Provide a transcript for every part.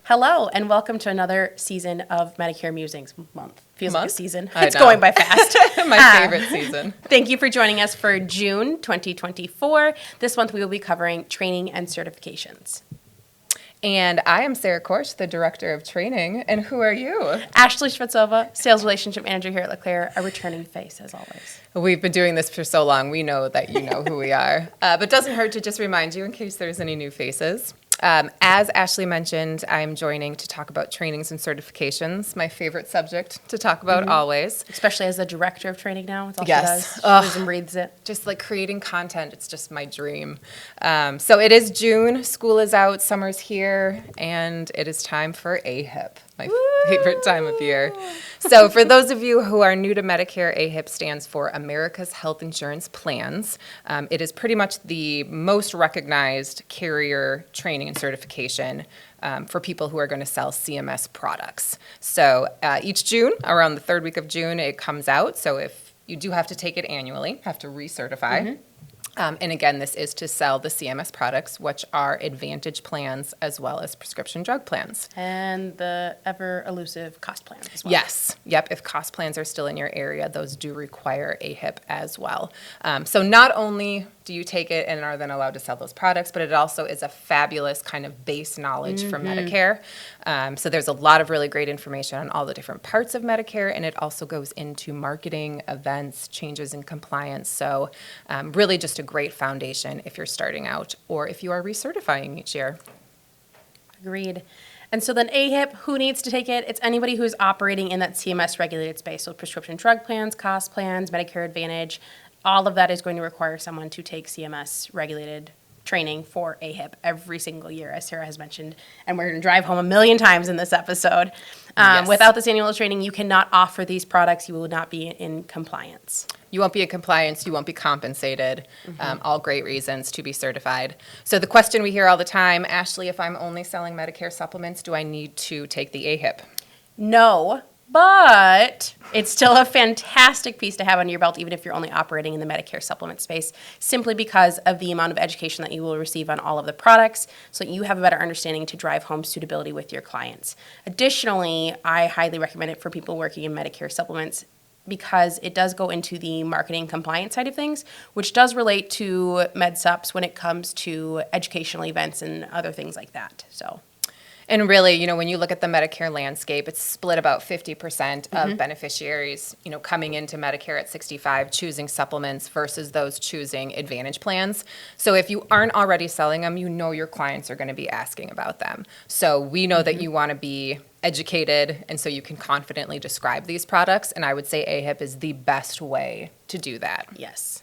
Hello, and welcome to another season of Medicare Musings month. Feels like a season. I It's know. going by fast. My favorite season. Thank you for joining us for June 2024. This month we will be covering training and certifications. And I am Sarah Korsch, the Director of Training. And who are you? Ashley Schwitzova, Sales Relationship Manager here at LeClaire, a returning face as always. We've been doing this for so long, we know that you know who we are. But it doesn't hurt to just remind you in case there's any new faces. As Ashley mentioned, I'm joining to talk about trainings and certifications, my favorite subject to talk about always. Especially as the Director of Training now. It's all Yes. she does. She lives and breathes it. Just like creating content, it's just my dream. So it is June, school is out, summer's here, and it is time for AHIP, my favorite time of year. So for those of you who are new to Medicare, AHIP stands for America's Health Insurance Plans. It is pretty much the most recognized carrier training and certification for people who are going to sell CMS products. So each June, around the third week of June, it comes out. So if you do have to take it annually, have to recertify. And again, this is to sell the CMS products, which are Advantage plans as well as prescription drug plans. And the ever elusive cost plans as well. Yes. Yep. If cost plans are still in your area, those do require AHIP as well. So not only do you take it and are then allowed to sell those products, but it also is a fabulous kind of base knowledge for Medicare. So there's a lot of really great information on all the different parts of Medicare, and it also goes into marketing, events, changes in compliance. So really just a great foundation if you're starting out or if you are recertifying each year. Agreed. And so then AHIP, who needs to take it? It's anybody who's operating in that CMS regulated space. So prescription drug plans, cost plans, Medicare Advantage, all of that is going to require someone to take CMS regulated training for AHIP every single year, as Sarah has mentioned. And we're going to drive home a million times in this episode. Yes. Without this annual training, you cannot offer these products. You will not be in compliance. You won't be in compliance. You won't be compensated. All great reasons to be certified. So the question we hear all the time, Ashley, if I'm only selling Medicare supplements, do I need to take the AHIP? No, but it's still a fantastic piece to have under your belt, even if you're only operating in the Medicare supplement space, simply because of the amount of education that you will receive on all of the products, so you have a better understanding to drive home suitability with your clients. Additionally, I highly recommend it for people working in Medicare supplements because it does go into the marketing compliance side of things, which does relate to MedSups when it comes to educational events and other things like that. So. And really, you know, when you look at the Medicare landscape, it's split about 50% of beneficiaries, you know, coming into Medicare at 65, choosing supplements versus those choosing Advantage plans. So if you aren't already selling them, you know your clients are going to be asking about them. So we know that you want to be educated, and so you can confidently describe these products. And I would say AHIP is the best way to do that. Yes.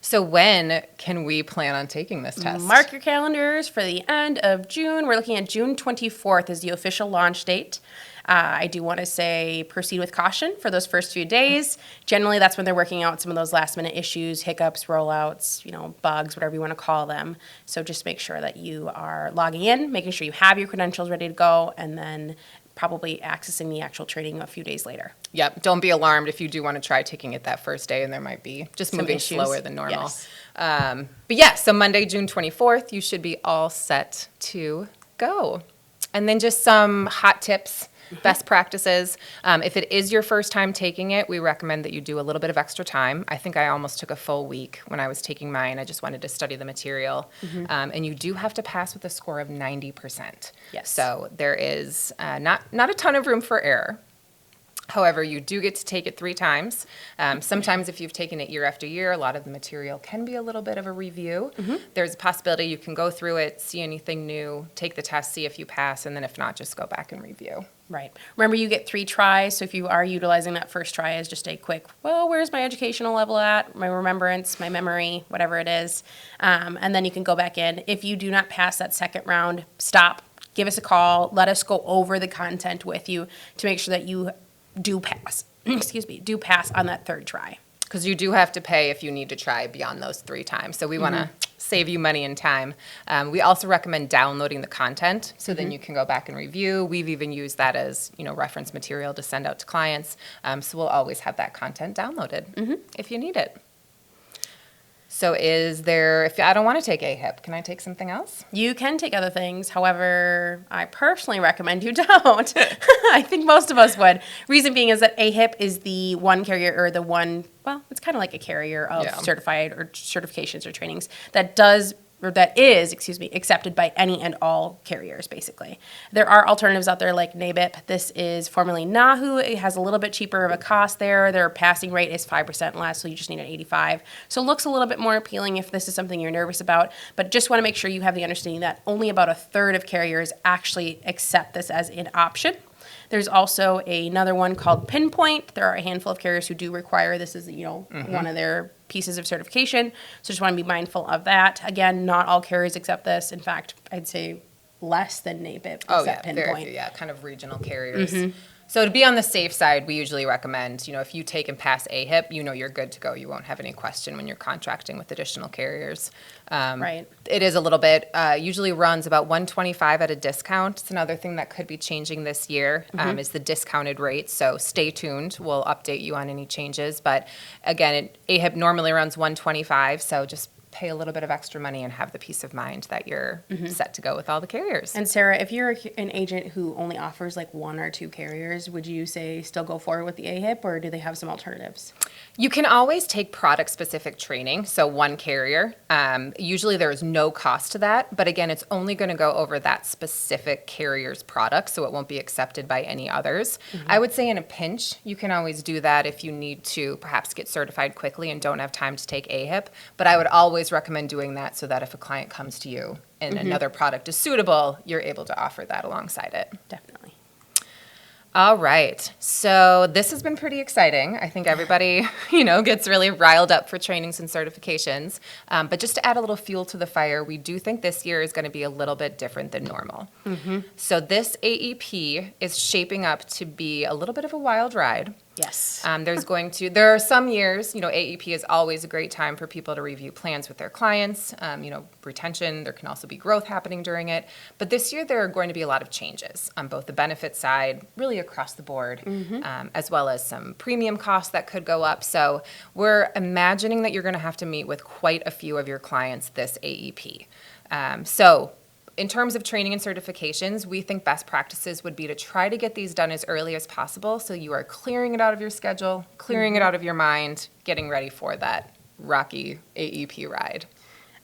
So when can we plan on taking this test? Mark your calendars for the end of June. We're looking at June 24th as the official launch date. I do want to say proceed with caution for those first few days. Generally, that's when they're working out some of those last-minute issues, hiccups, rollouts, you know, bugs, whatever you want to call them. So just make sure that you are logging in, making sure you have your credentials ready to go, and then probably accessing the actual training a few days later. Yep. Don't be alarmed if you do want to try taking it that first day and there might be just Some moving issues. slower than normal. Yes. But yeah, so Monday, June 24th, you should be all set to go. And then just some hot tips, best practices. If it is your first time taking it, we recommend that you do a little bit of extra time. I think I almost took a full week when I was taking mine. I just wanted to study the material. And you do have to pass with a score of 90%. Yes. So there is not a ton of room for error. However, you do get to take it 3 times. Sometimes if you've taken it year after year, a lot of the material can be a little bit of a review. There's a possibility you can go through it, see anything new, take the test, see if you pass, and then if not, just go back and review. Right. Remember, you get 3 tries, so if you are utilizing that first try as just a quick, well, where's my educational level at, my remembrance, my memory, whatever it is, and then you can go back in. If you do not pass that second round, stop, give us a call, let us go over the content with you to make sure that you do pass, do pass on that third try. Because you do have to pay if you need to try beyond those 3 times. So we want to save you money and time. We also recommend downloading the content so then you can go back and review. We've even used that as, you know, reference material to send out to clients. So we'll always have that content downloaded if you need it. So if I don't want to take AHIP, can I take something else? You can take other things. However, I personally recommend you don't. I think most of us would. Reason being is that AHIP is the one carrier or the one, well, it's kind of like a carrier of Yeah. certified or certifications or trainings that does or that is, accepted by any and all carriers, basically. There are alternatives out there like NABIP. This is formerly NAHU. It has a little bit cheaper of a cost there. Their passing rate is 5% less, so you just need an 85. So it looks a little bit more appealing if this is something you're nervous about, but just want to make sure you have the understanding that only about a third of carriers actually accept this as an option. There's also another one called Pinpoint. There are a handful of carriers who do require this as, one of their pieces of certification. So just want to be mindful of that. Again, not all carriers accept this. In fact, I'd say less than NABIP accept Pinpoint. Kind of regional carriers. So to be on the safe side, we usually recommend, if you take and pass AHIP, you're good to go. You won't have any question when you're contracting with additional carriers. Right. It is a little bit, usually runs about $125 at a discount. It's another thing that could be changing this year is the discounted rate. So stay tuned. We'll update you on any changes. But again, AHIP normally runs $125, so just pay a little bit of extra money and have the peace of mind that you're set to go with all the carriers. And Sarah, if you're an agent who only offers like one or two carriers, would you say still go forward with the AHIP, or do they have some alternatives? You can always take product-specific training, so one carrier. Usually there is no cost to that, but again, it's only going to go over that specific carrier's product, so it won't be accepted by any others. I would say in a pinch, you can always do that if you need to perhaps get certified quickly and don't have time to take AHIP, but I would always recommend doing that so that if a client comes to you and another product is suitable, you're able to offer that alongside it. Definitely. All right. So this has been pretty exciting. I think everybody, gets really riled up for trainings and certifications. But just to add a little fuel to the fire, we do think this year is going to be a little bit different than normal. So this AEP is shaping up to be a little bit of a wild ride. Yes. There are some years, AEP is always a great time for people to review plans with their clients, retention, there can also be growth happening during it. But this year there are going to be a lot of changes on both the benefit side, really across the board, as well as some premium costs that could go up. So we're imagining that you're going to have to meet with quite a few of your clients this AEP. In terms of training and certifications, we think best practices would be to try to get these done as early as possible so you are clearing it out of your schedule, clearing it out of your mind, getting ready for that rocky AEP ride.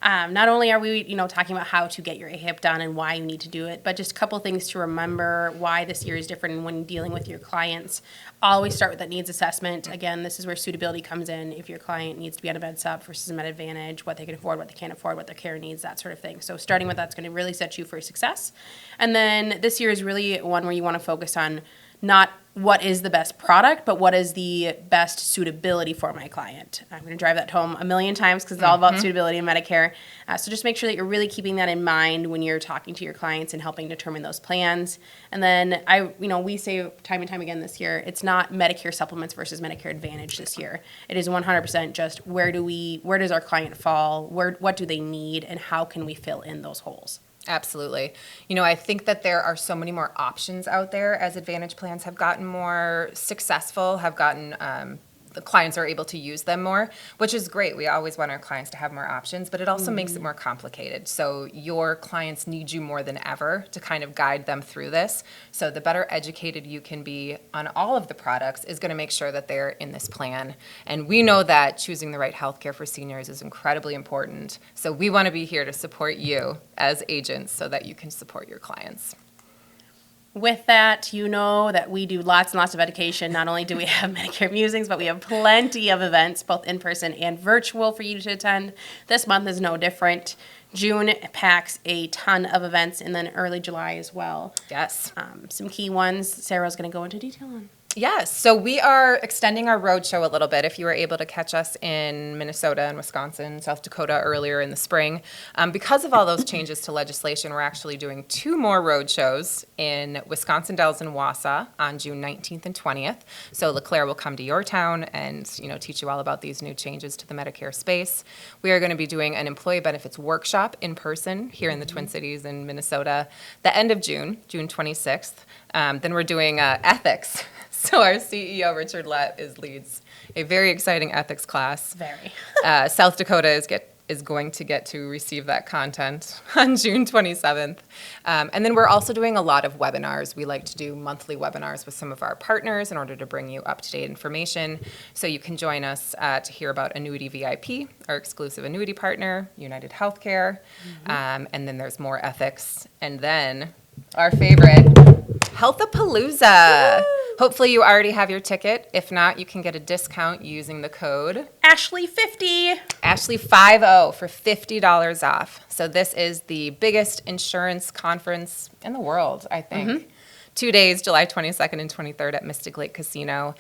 Not only are we, talking about how to get your AHIP done and why you need to do it, but just a couple things to remember why this year is different when dealing with your clients. Always start with that needs assessment. Again, this is where suitability comes in. If your client needs to be on a med sup versus a med advantage, what they can afford, what they can't afford, what their care needs, that sort of thing. So starting with that's going to really set you for success. And then this year is really one where you want to focus on not what is the best product, but what is the best suitability for my client. I'm going to drive that home a million times because it's all about suitability in Medicare. So just make sure that you're really keeping that in mind when you're talking to your clients and helping determine those plans. And then we say time and time again this year, it's not Medicare supplements versus Medicare Advantage this year. It is 100% just where does our client fall, what do they need, and how can we fill in those holes. Absolutely. I think that there are so many more options out there as Advantage plans have gotten more successful, have gotten the clients are able to use them more, which is great. We always want our clients to have more options, but it also makes it more complicated. So your clients need you more than ever to kind of guide them through this. So the better educated you can be on all of the products is going to make sure that they're in this plan. And we know that choosing the right healthcare for seniors is incredibly important. So we want to be here to support you as agents so that you can support your clients. With that, that we do lots and lots of education. Not only do we have Medicare Musings, but we have plenty of events, both in person and virtual, for you to attend. This month is no different. June packs a ton of events, and then early July as well. Yes. Some key ones Sarah's going to go into detail on. Yes, so we are extending our roadshow a little bit. If you were able to catch us in Minnesota and Wisconsin, South Dakota earlier in the spring, because of all those changes to legislation, we're actually doing 2 more roadshows in Wisconsin Dells and Wausau on June 19th and 20th. So LeClaire will come to your town and teach you all about these new changes to the Medicare space. We are going to be doing an employee benefits workshop in person here in the Twin Cities in Minnesota, the end of June 26th. Then we're doing ethics. So our CEO, Richard Lett, leads a very exciting ethics class. Very. South Dakota is going to get to receive that content on June 27th. And then we're also doing a lot of webinars. We like to do monthly webinars with some of our partners in order to bring you up-to-date information. So you can join us to hear about Annuity VIP, our exclusive annuity partner, United Healthcare. And then there's more ethics. And then our favorite, Healthapalooza. Hopefully you already have your ticket. If not, you can get a discount using the code Ashley50. Ashley50 for $50 off. So this is the biggest insurance conference in the world, I think. 2 days, July 22nd and 23rd at Mystic Lake Casino.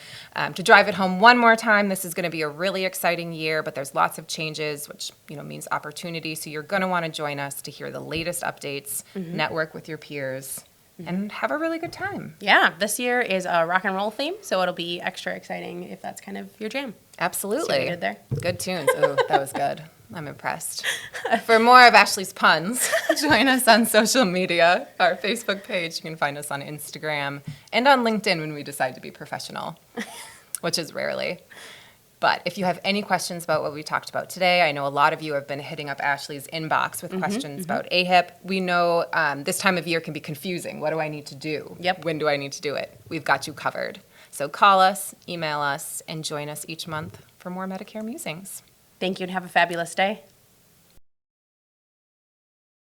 To drive it home one more time, this is going to be a really exciting year, but there's lots of changes, which means opportunity. So you're going to want to join us to hear the latest updates, network with your peers, and have a really good time. Yeah, this year is a rock and roll theme, so it'll be extra exciting if that's kind of your jam. Absolutely. See what I did there? Good tunes. Oh, that was good. I'm impressed. For more of Ashley's puns, join us on social media. Our Facebook page, you can find us on Instagram and on LinkedIn when we decide to be professional, which is rarely. But if you have any questions about what we talked about today, I know a lot of you have been hitting up Ashley's inbox with questions about AHIP. We know this time of year can be confusing. What do I need to do? Yep. When do I need to do it? We've got you covered. So call us, email us, and join us each month for more Medicare Musings. Thank you and have a fabulous day.